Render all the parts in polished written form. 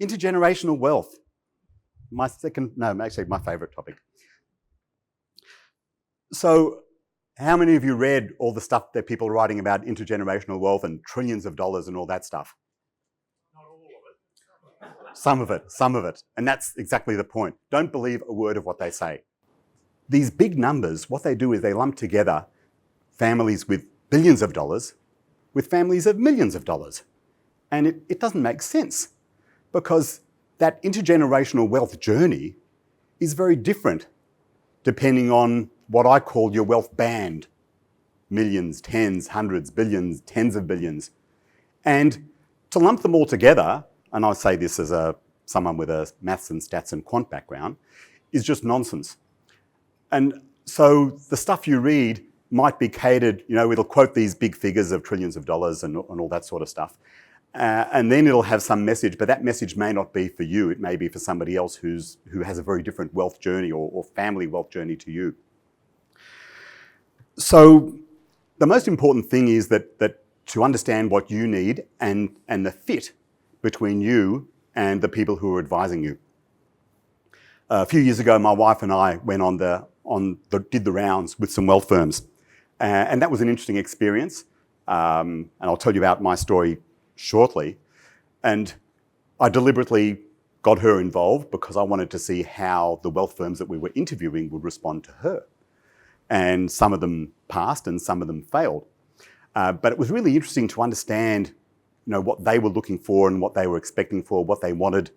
Intergenerational wealth. My favourite topic. So, how many of you read all the stuff that people are writing about intergenerational wealth and trillions of dollars and all that stuff? Not all of it. Some of it. And that's exactly the point. Don't believe a word of what they say. These big numbers, what they do is they lump together families with billions of dollars with families of millions of dollars. And it doesn't make sense because that intergenerational wealth journey is very different depending on what I call your wealth band. Millions, tens, hundreds, billions, tens of billions. And to lump them all together, and I say this as someone with a maths and stats and quant background, is just nonsense. And so the stuff you read might be catered, it'll quote these big figures of trillions of dollars and all that sort of stuff. And then it'll have some message, but that message may not be for you. It may be for somebody else who has a very different wealth journey or family wealth journey to you. So the most important thing is that to understand what you need and the fit between you and the people who are advising you. A few years ago, my wife and I went did the rounds with some wealth firms. And that was an interesting experience. And I'll tell you about my story shortly. And I deliberately got her involved because I wanted to see how the wealth firms that we were interviewing would respond to her. And some of them passed and some of them failed. But it was really interesting to understand, what they were looking for and what they were expecting for, what they wanted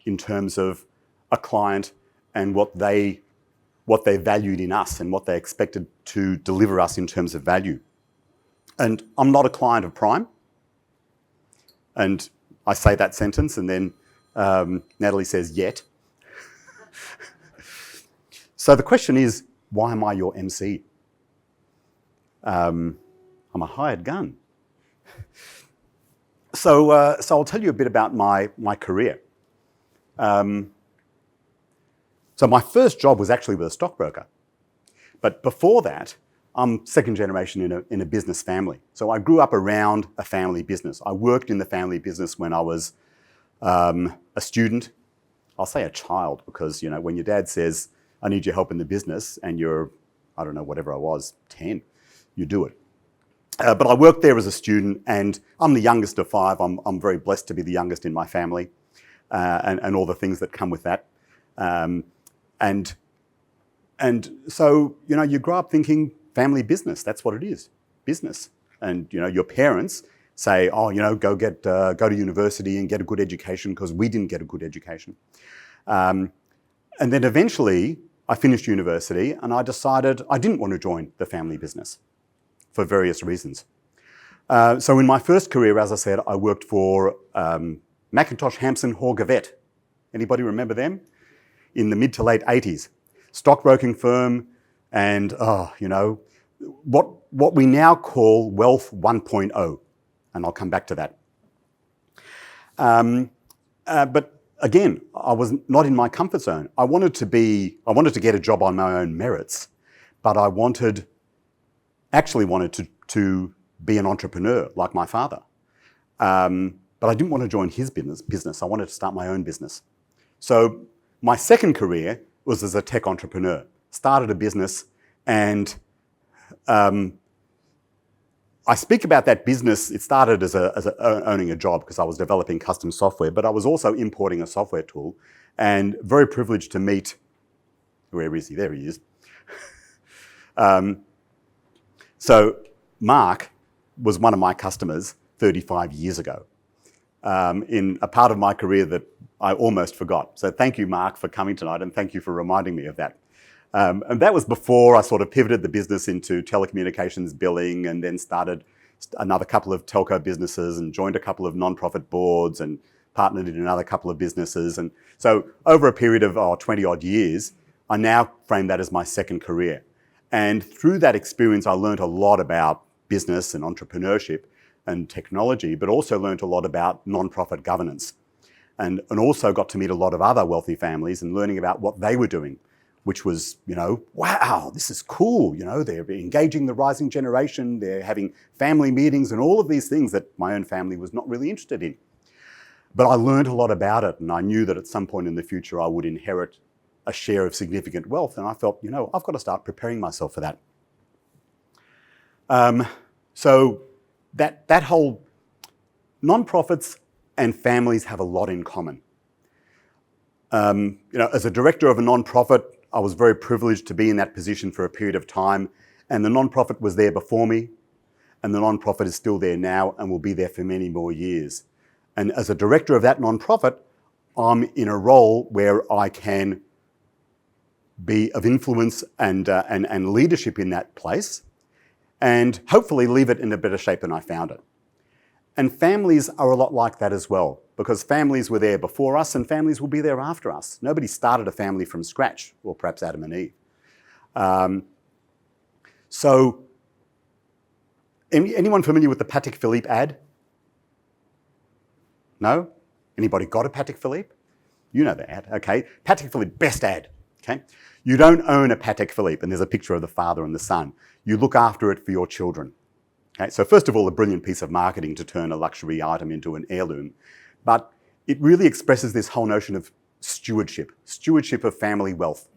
in terms of a client and what they valued in us and what they expected to deliver us in terms of value. And I'm not a client of Prime. And I say that sentence and then Natalie says, yet. So the question is, why am I your MC? I'm a hired gun. So I'll tell you a bit about my career. So my first job was actually with a stockbroker. But before that, I'm second generation in a business family. So I grew up around a family business. I worked in the family business when I was a student. I'll say a child because, when your dad says, I need your help in the business and you're, I don't know, whatever I was, 10, you do it. But I worked there as a student and I'm the youngest of 5. I'm very blessed to be the youngest in my family and all the things that come with that. And so, you grow up thinking family business, that's what it is, business. And, your parents say, go to university and get a good education because we didn't get a good education. And then eventually I finished university and I decided I didn't want to join the family business for various reasons. So in my first career, as I said, I worked for Macintosh Hampson Hall Gavett. Anybody remember them? In the mid to late 80s. Stockbroking firm and, what we now call Wealth 1.0. And I'll come back to that. But again, I was not in my comfort zone. I wanted to get a job on my own merits, but I actually wanted to be an entrepreneur like my father. But I didn't want to join his business. I wanted to start my own business. So my second career was as a tech entrepreneur. Started a business and I speak about that business. It started as owning a job because I was developing custom software, but I was also importing a software tool and very privileged to meet, where is he? There he is. So Mark was one of my customers 35 years ago in a part of my career that I almost forgot. So thank you, Mark, for coming tonight and thank you for reminding me of that. And that was before I sort of pivoted the business into telecommunications billing and then started another couple of telco businesses and joined a couple of non-profit boards and partnered in another couple of businesses. And so over a period of 20 odd years, I now frame that as my second career. And through that experience, I learned a lot about business and entrepreneurship and technology, but also learned a lot about non-profit governance. And also got to meet a lot of other wealthy families and learning about what they were doing, which was, wow, this is cool. They're engaging the rising generation. They're having family meetings and all of these things that my own family was not really interested in. But I learned a lot about it, and I knew that at some point in the future I would inherit a share of significant wealth, and I felt, I've got to start preparing myself for that. So that whole non-profits and families have a lot in common. As a director of a non-profit, I was very privileged to be in that position for a period of time, and the non-profit was there before me, and the non-profit is still there now and will be there for many more years. And as a director of that non-profit, I'm in a role where I can be of influence and leadership in that place, and hopefully leave it in a better shape than I found it. And families are a lot like that as well, because families were there before us and families will be there after us. Nobody started a family from scratch, or perhaps Adam and Eve. So, anyone familiar with the Patek Philippe ad? No? Anybody got a Patek Philippe? You know the ad, okay? Patek Philippe, best ad, okay? You don't own a Patek Philippe, and there's a picture of the father and the son. You look after it for your children. Okay? So first of all, a brilliant piece of marketing to turn a luxury item into an heirloom, but it really expresses this whole notion of stewardship of family wealth.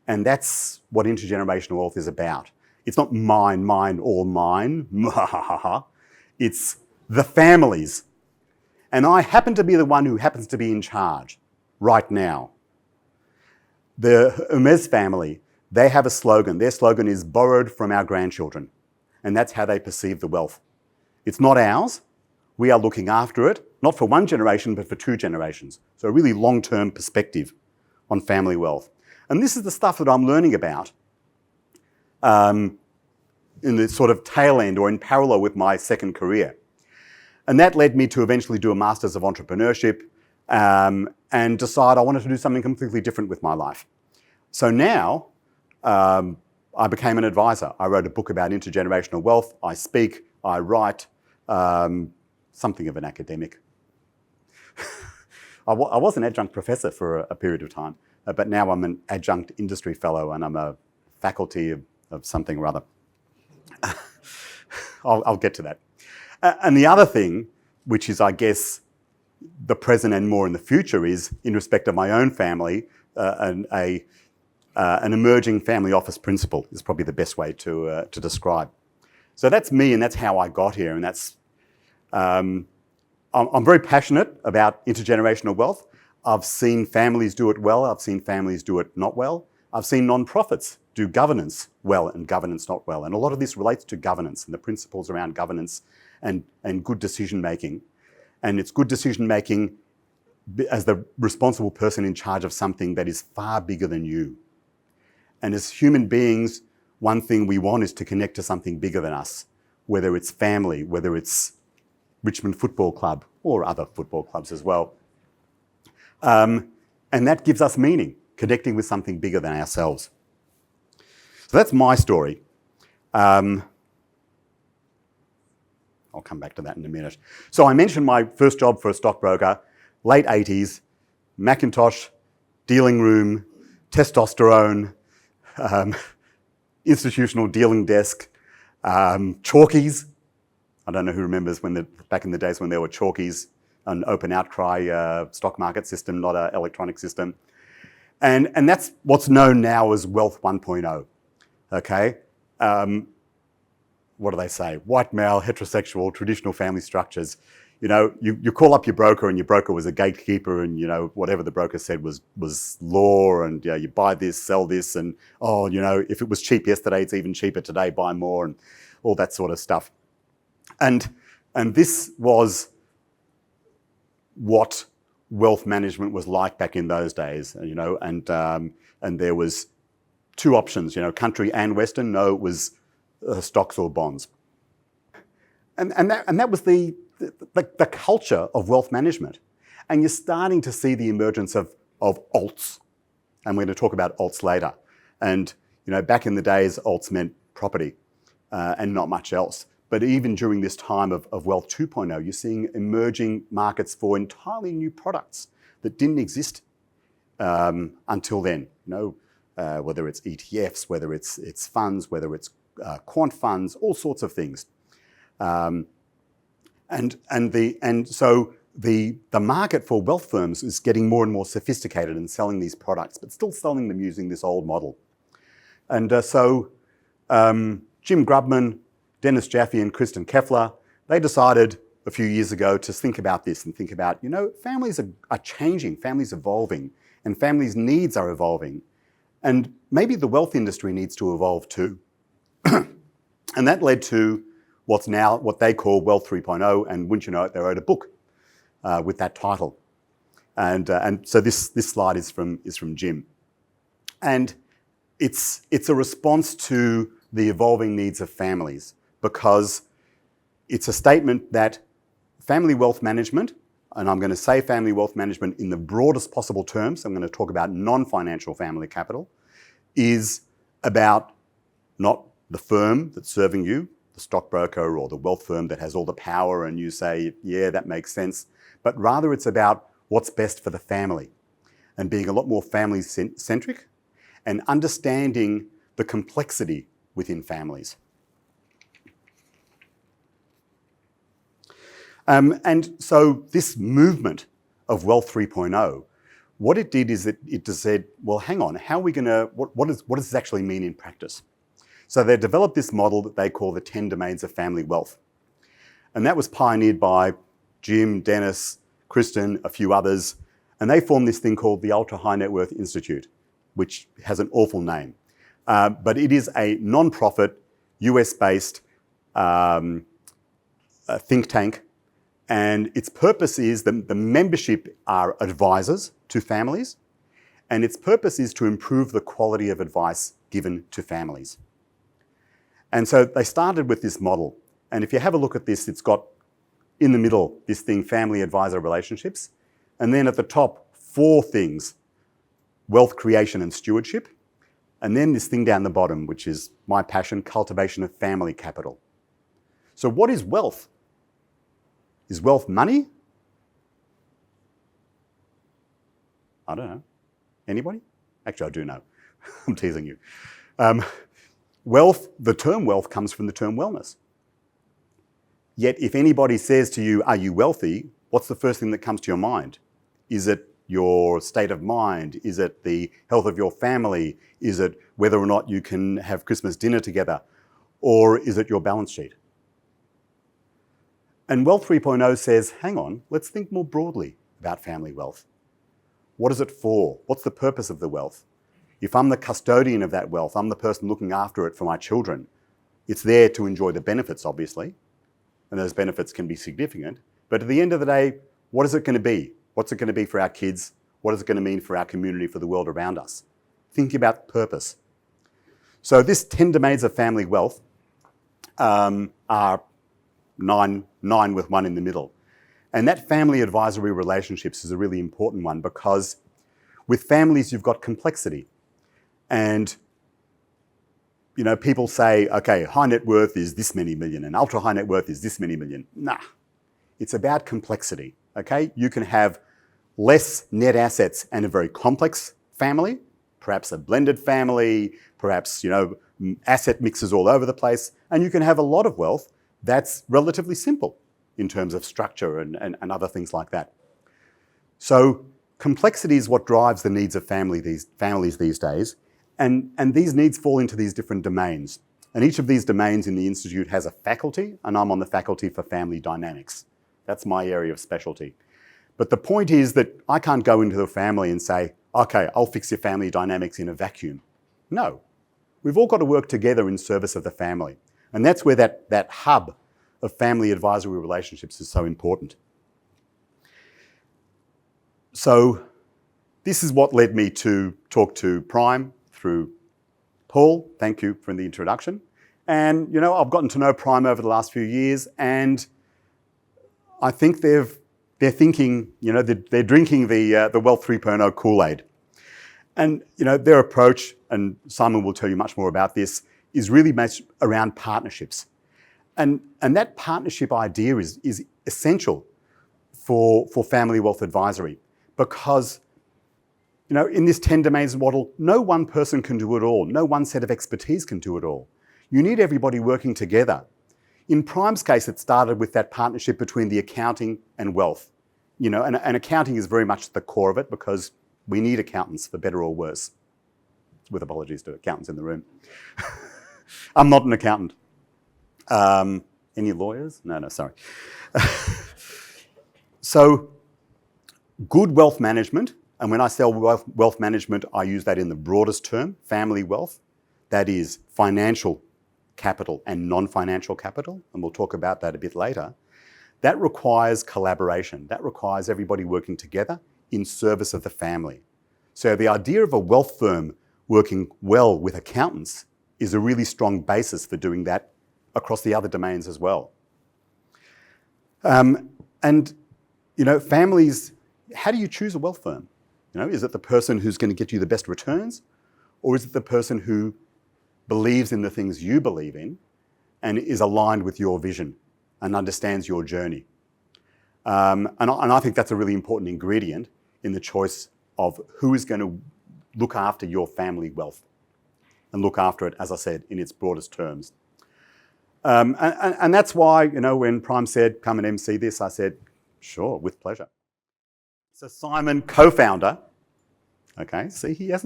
And that's what intergenerational wealth is about. It's not mine, all mine, it's the families. And I happen to be the one who happens to be in charge right now. The Hermes family, they have a slogan. Their slogan is borrowed from our grandchildren. And that's how they perceive the wealth. It's not ours. We are looking after it, not for one generation, but for 2 generations. So a really long-term perspective on family wealth. And this is the stuff that I'm learning about in the sort of tail end or in parallel with my second career. And that led me to eventually do a Masters of Entrepreneurship and decide I wanted to do something completely different with my life. So now I became an advisor. I wrote a book about intergenerational wealth. I speak, I write, something of an academic. I was an adjunct professor for a period of time, but now I'm an adjunct industry fellow and I'm a faculty of something or other. I'll get to that. And the other thing, which is, I guess, the present and more in the future, is in respect of my own family, an emerging family office principle is probably the best way to describe. So that's me, and that's how I got here, and that's. I'm very passionate about intergenerational wealth. I've seen families do it well. I've seen families do it not well. I've seen non-profits do governance well and governance not well. And a lot of this relates to governance and the principles around governance and good decision-making. And it's good decision-making as the responsible person in charge of something that is far bigger than you. And as human beings, one thing we want is to connect to something bigger than us, whether it's family, whether it's Richmond Football Club or other football clubs as well. And that gives us meaning, connecting with something bigger than ourselves. So that's my story. I'll come back to that in a minute. So I mentioned my first job for a stockbroker, late 80s, Macintosh, dealing room, testosterone, institutional dealing desk, chalkies. I don't know who remembers back in the days when there were chalkies, an open outcry stock market system, not an electronic system. And that's what's known now as Wealth 1.0, okay? What do they say? White male, heterosexual, traditional family structures. You call up your broker and your broker was a gatekeeper and, whatever the broker said was law and, you buy this, sell this and, if it was cheap yesterday, it's even cheaper today, buy more and all that sort of stuff. And this was what wealth management was like back in those days, and there was 2 options, country and Western. No, it was stocks or bonds. And that was the culture of wealth management. And you're starting to see the emergence of alts. And we're going to talk about alts later. And, back in the days, alts meant property and not much else. But even during this time of Wealth 2.0, you're seeing emerging markets for entirely new products that didn't exist until then. Whether it's ETFs, whether it's funds, whether it's quant funds, all sorts of things. And so the market for wealth firms is getting more and more sophisticated in selling these products, but still selling them using this old model. And so Jim Grubman, Dennis Jaffe and Kristen Keffler, they decided a few years ago to think about this and think about, families are changing, families evolving, and families' needs are evolving. And maybe the wealth industry needs to evolve too. And that led to what they call Wealth 3.0, and wouldn't you know it, they wrote a book with that title. And so this slide is from Jim. And it's a response to the evolving needs of families, because it's a statement that family wealth management, and I'm going to say family wealth management in the broadest possible terms, I'm going to talk about non-financial family capital, is about not the firm that's serving you, the stockbroker or the wealth firm that has all the power and you say, yeah, that makes sense, but rather it's about what's best for the family and being a lot more family-centric and understanding the complexity within families. And so this movement of Wealth 3.0, what it did is it just said, well, hang on, how are we going to, what does this actually mean in practice? So they developed this model that they call the 10 domains of family wealth. And that was pioneered by Jim, Dennis, Kristen, a few others, and they formed this thing called the Ultra High Net Worth Institute, which has an awful name. But it is a non-profit, US-based think tank. And its purpose is the membership are advisors to families, and its purpose is to improve the quality of advice given to families. And so they started with this model. And if you have a look at this, it's got in the middle this thing, family advisor relationships. And then at the top, 4 things, wealth creation and stewardship. And then this thing down the bottom, which is my passion, cultivation of family capital. So what is wealth? Is wealth money? I don't know. Anybody? Actually, I do know. I'm teasing you. Wealth, the term wealth comes from the term wellness. Yet if anybody says to you, are you wealthy? What's the first thing that comes to your mind? Is it your state of mind? Is it the health of your family? Is it whether or not you can have Christmas dinner together? Or is it your balance sheet? And Wealth 3.0 says, hang on, let's think more broadly about family wealth. What is it for? What's the purpose of the wealth? If I'm the custodian of that wealth, I'm the person looking after it for my children, it's there to enjoy the benefits, obviously, and those benefits can be significant. But at the end of the day, what is it going to be? What's it going to be for our kids? What is it going to mean for our community, for the world around us? Think about purpose. So this 10 domains of family wealth are nine with one in the middle. And that family advisory relationships is a really important one, because with families, you've got complexity. And, people say, okay, high net worth is this many million and ultra high net worth is this many million. Nah, it's about complexity, okay? You can have less net assets and a very complex family, perhaps a blended family, perhaps, asset mixes all over the place. And you can have a lot of wealth that's relatively simple in terms of structure and other things like that. So complexity is what drives the needs of families these days. And these needs fall into these different domains. And each of these domains in the Institute has a faculty, and I'm on the faculty for family dynamics. That's my area of specialty. But the point is that I can't go into the family and say, okay, I'll fix your family dynamics in a vacuum. No, we've all got to work together in service of the family. And that's where that hub of family advisory relationships is so important. So this is what led me to talk to Prime through Paul. Thank you for the introduction. And, I've gotten to know Prime over the last few years, and I think they're thinking, they're drinking the Wealth 3.0 Kool-Aid. And, their approach, and Simon will tell you much more about this, is really based around partnerships. And that partnership idea is essential for family wealth advisory, because in this 10 domains model, no one person can do it all. No one set of expertise can do it all. You need everybody working together. In Prime's case, it started with that partnership between the accounting and wealth. and accounting is very much the core of it because we need accountants for better or worse. With apologies to accountants in the room. I'm not an accountant. Any lawyers? No, sorry. So, good wealth management, and when I say wealth management, I use that in the broadest term, family wealth. That is financial capital and non-financial capital, and we'll talk about that a bit later. That requires collaboration. That requires everybody working together in service of the family. So the idea of a wealth firm working well with accountants is a really strong basis for doing that across the other domains as well. Families, how do you choose a wealth firm? Is it the person who's going to get you the best returns, or is it the person who believes in the things you believe in and is aligned with your vision and understands your journey? And I think that's a really important ingredient in the choice of who is going to look after your family wealth and look after it, as I said, in its broadest terms. And that's why, when Prime said, come and MC this, I said, sure, with pleasure. So Simon, co-founder, okay, see, he's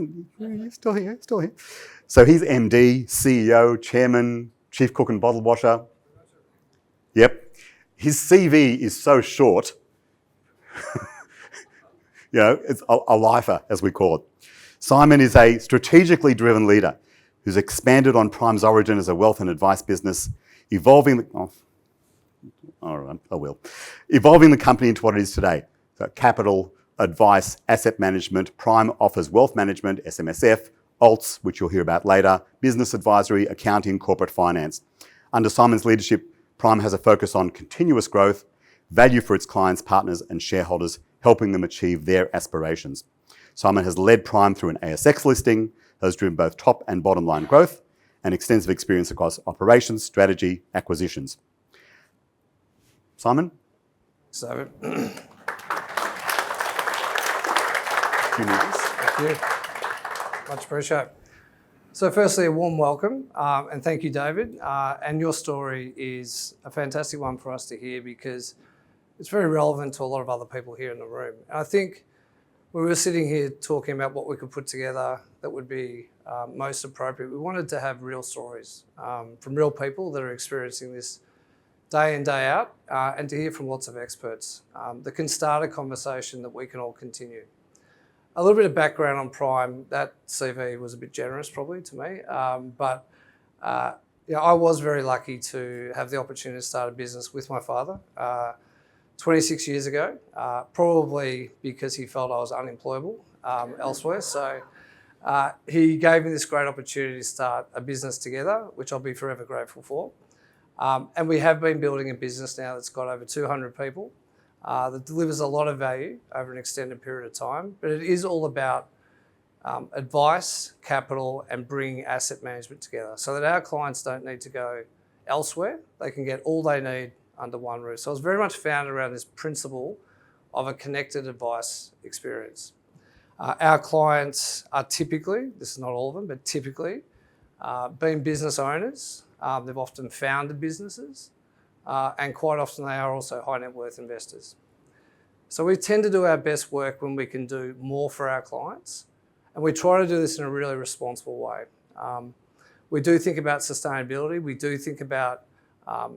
still here. So he's MD, CEO, chairman, chief cook and bottle washer. Yep. His CV is so short, it's a lifer, as we call it. Simon is a strategically driven leader who's expanded on Prime's origin as a wealth and advice business, evolving the company into what it is today. So capital, advice, asset management. Prime offers wealth management, SMSF, alts, which you'll hear about later, business advisory, accounting, corporate finance. Under Simon's leadership, Prime has a focus on continuous growth, value for its clients, partners and shareholders, helping them achieve their aspirations. Simon has led Prime through an ASX listing, has driven both top and bottom line growth, and extensive experience across operations, strategy, acquisitions. Simon? So, Thank you. Much appreciated. So firstly, a warm welcome and thank you, David. And your story is a fantastic one for us to hear because it's very relevant to a lot of other people here in the room. And I think when we were sitting here talking about what we could put together that would be most appropriate, we wanted to have real stories from real people that are experiencing this day in, day out, and to hear from lots of experts that can start a conversation that we can all continue. A little bit of background on Prime. That CV was a bit generous probably to me, but I was very lucky to have the opportunity to start a business with my father 26 years ago, probably because he felt I was unemployable elsewhere. So he gave me this great opportunity to start a business together, which I'll be forever grateful for. And we have been building a business now that's got over 200 people that delivers a lot of value over an extended period of time. But it is all about advice, capital, and bringing asset management together so that our clients don't need to go elsewhere. They can get all they need under one roof. So it's very much founded around this principle of a connected advice experience. Our clients are typically, this is not all of them, but typically being business owners. They've often founded businesses and quite often they are also high net worth investors. So we tend to do our best work when we can do more for our clients, and we try to do this in a really responsible way. We do think about sustainability, we do think about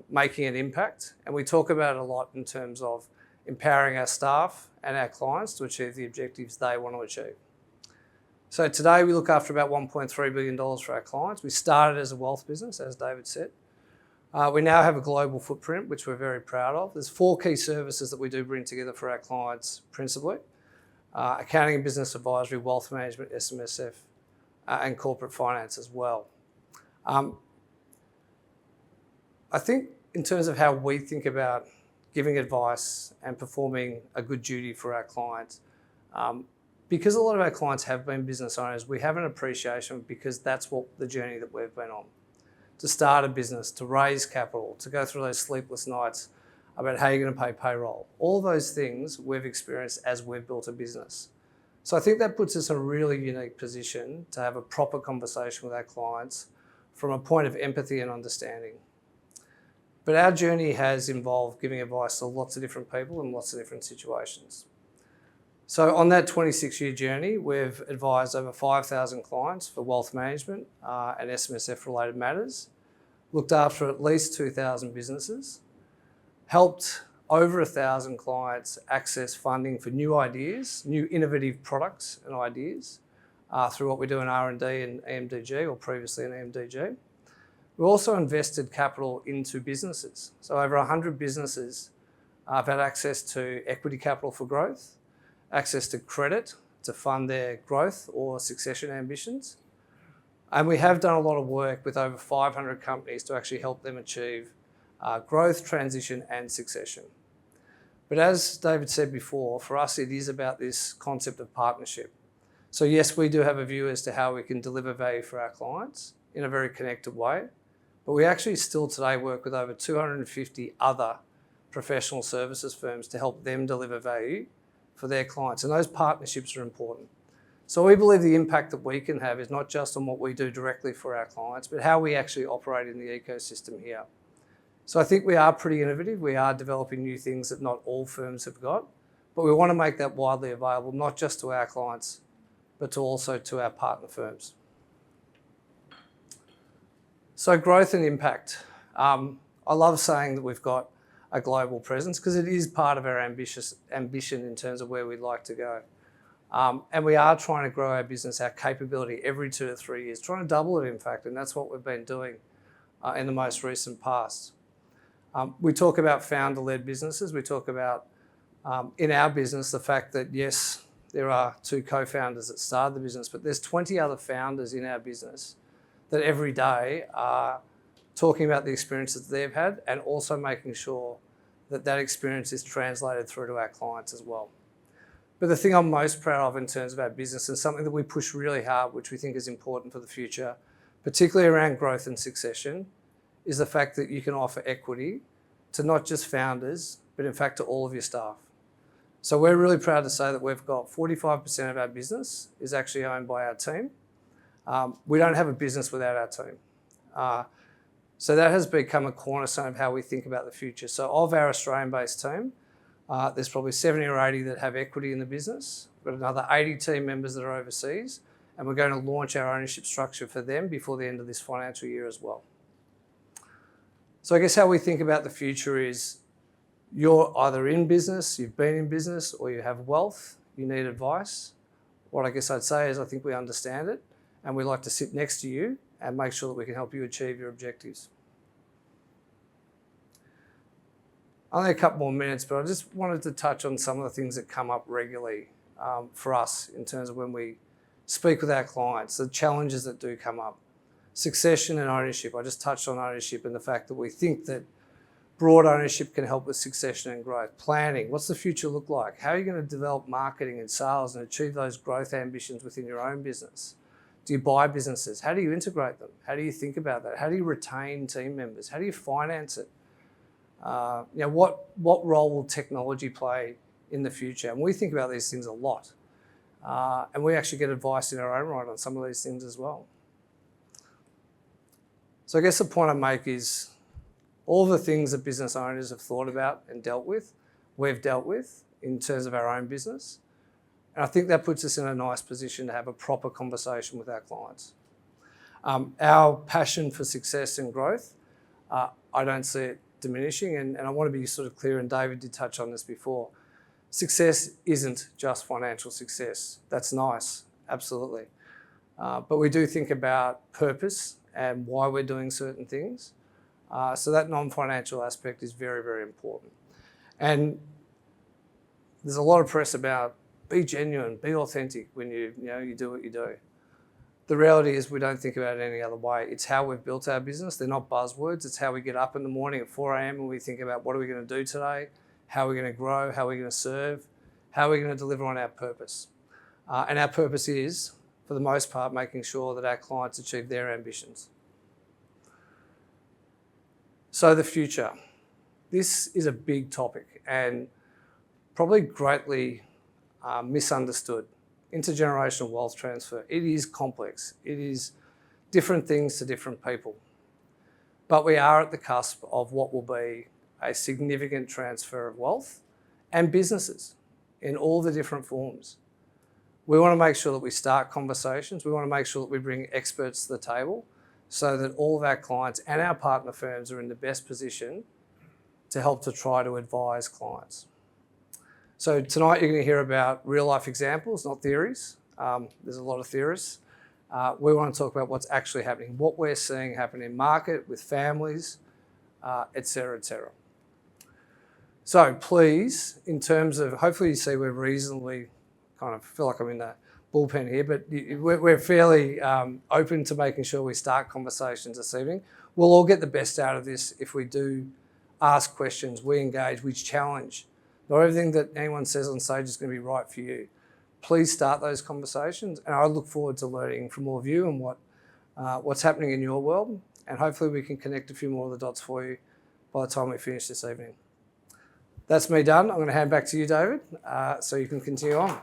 making an impact, and we talk about it a lot in terms of empowering our staff and our clients to achieve the objectives they want to achieve. So today we look after about $1.3 billion for our clients. We started as a wealth business, as David said. We now have a global footprint, which we're very proud of. There's 4 key services that we do bring together for our clients principally. Accounting and business advisory, wealth management, SMSF, and corporate finance as well. I think in terms of how we think about giving advice and performing a good duty for our clients, because a lot of our clients have been business owners, we have an appreciation because that's what the journey that we've been on. To start a business, to raise capital, to go through those sleepless nights about how you're going to pay payroll. All those things we've experienced as we've built a business. So I think that puts us in a really unique position to have a proper conversation with our clients from a point of empathy and understanding. But our journey has involved giving advice to lots of different people in lots of different situations. So on that 26-year journey, we've advised over 5,000 clients for wealth management and SMSF-related matters, looked after at least 2,000 businesses, helped over 1,000 clients access funding for new ideas, new innovative products and ideas through what we do in R&D and EMDG, or previously in EMDG. We also invested capital into businesses. So over 100 businesses have had access to equity capital for growth, access to credit to fund their growth or succession ambitions. And we have done a lot of work with over 500 companies to actually help them achieve growth, transition and succession. But as David said before, for us it is about this concept of partnership. So yes, we do have a view as to how we can deliver value for our clients in a very connected way, but we actually still today work with over 250 other professional services firms to help them deliver value for their clients, and those partnerships are important. So we believe the impact that we can have is not just on what we do directly for our clients, but how we actually operate in the ecosystem here. So I think we are pretty innovative. We are developing new things that not all firms have got, but we want to make that widely available, not just to our clients, but also to our partner firms. So growth and impact. I love saying that we've got a global presence because it is part of our ambition in terms of where we'd like to go. And we are trying to grow our business, our capability every 2 to 3 years, trying to double it in fact, and that's what we've been doing in the most recent past. We talk about founder-led businesses. We talk about, in our business, the fact that yes, there are 2 co-founders that started the business, but there's 20 other founders in our business that every day are talking about the experiences they've had and also making sure that that experience is translated through to our clients as well. But the thing I'm most proud of in terms of our business, and something that we push really hard, which we think is important for the future, particularly around growth and succession, is the fact that you can offer equity to not just founders, but in fact to all of your staff. So we're really proud to say that we've got 45% of our business is actually owned by our team. We don't have a business without our team. So that has become a cornerstone of how we think about the future. So of our Australian-based team, there's probably 70 or 80 that have equity in the business. We've got another 80 team members that are overseas, and we're going to launch our ownership structure for them before the end of this financial year as well. So I guess how we think about the future is you're either in business, you've been in business, or you have wealth, you need advice. What I guess I'd say is I think we understand it, and we like to sit next to you and make sure that we can help you achieve your objectives. Only a couple more minutes, but I just wanted to touch on some of the things that come up regularly for us in terms of when we speak with our clients, the challenges that do come up. Succession and ownership. I just touched on ownership and the fact that we think that broad ownership can help with succession and growth. Planning. What's the future look like? How are you going to develop marketing and sales and achieve those growth ambitions within your own business? Do you buy businesses? How do you integrate them? How do you think about that? How do you retain team members? How do you finance it? What role will technology play in the future? And we think about these things a lot. And we actually get advice in our own right on some of these things as well. So I guess the point I make is all the things that business owners have thought about and dealt with, we've dealt with in terms of our own business. And I think that puts us in a nice position to have a proper conversation with our clients. Our passion for success and growth, I don't see it diminishing, and I want to be sort of clear, and David did touch on this before. Success isn't just financial success. That's nice, absolutely. But we do think about purpose and why we're doing certain things. So that non-financial aspect is very, very important. And there's a lot of press about be genuine, be authentic when you do what you do. The reality is we don't think about it any other way. It's how we've built our business. They're not buzzwords. It's how we get up in the morning at 4 a.m. and we think about what are we going to do today, how are we going to grow, how are we going to serve, how are we going to deliver on our purpose. And our purpose is, for the most part, making sure that our clients achieve their ambitions. So the future. This is a big topic and probably greatly misunderstood. Intergenerational wealth transfer. It is complex. It is different things to different people. but we are at the cusp of what will be a significant transfer of wealth and businesses in all the different forms. We want to make sure that we start conversations. We want to make sure that we bring experts to the table so that all of our clients and our partner firms are in the best position to help to try to advise clients. So tonight you're going to hear about real life examples, not theories. There's a lot of theorists. We want to talk about what's actually happening, what we're seeing happen in market with families, et cetera, et cetera. So please, in terms of, hopefully you see we're reasonably, kind of feel like I'm in the bullpen here, but we're fairly open to making sure we start conversations this evening. We'll all get the best out of this if we do ask questions, we engage, we challenge. Not everything that anyone says on stage is going to be right for you. Please start those conversations, and I look forward to learning from all of you and what's happening in your world, and hopefully we can connect a few more of the dots for you by the time we finish this evening. That's me done. I'm going to hand back to you, David, so you can continue on.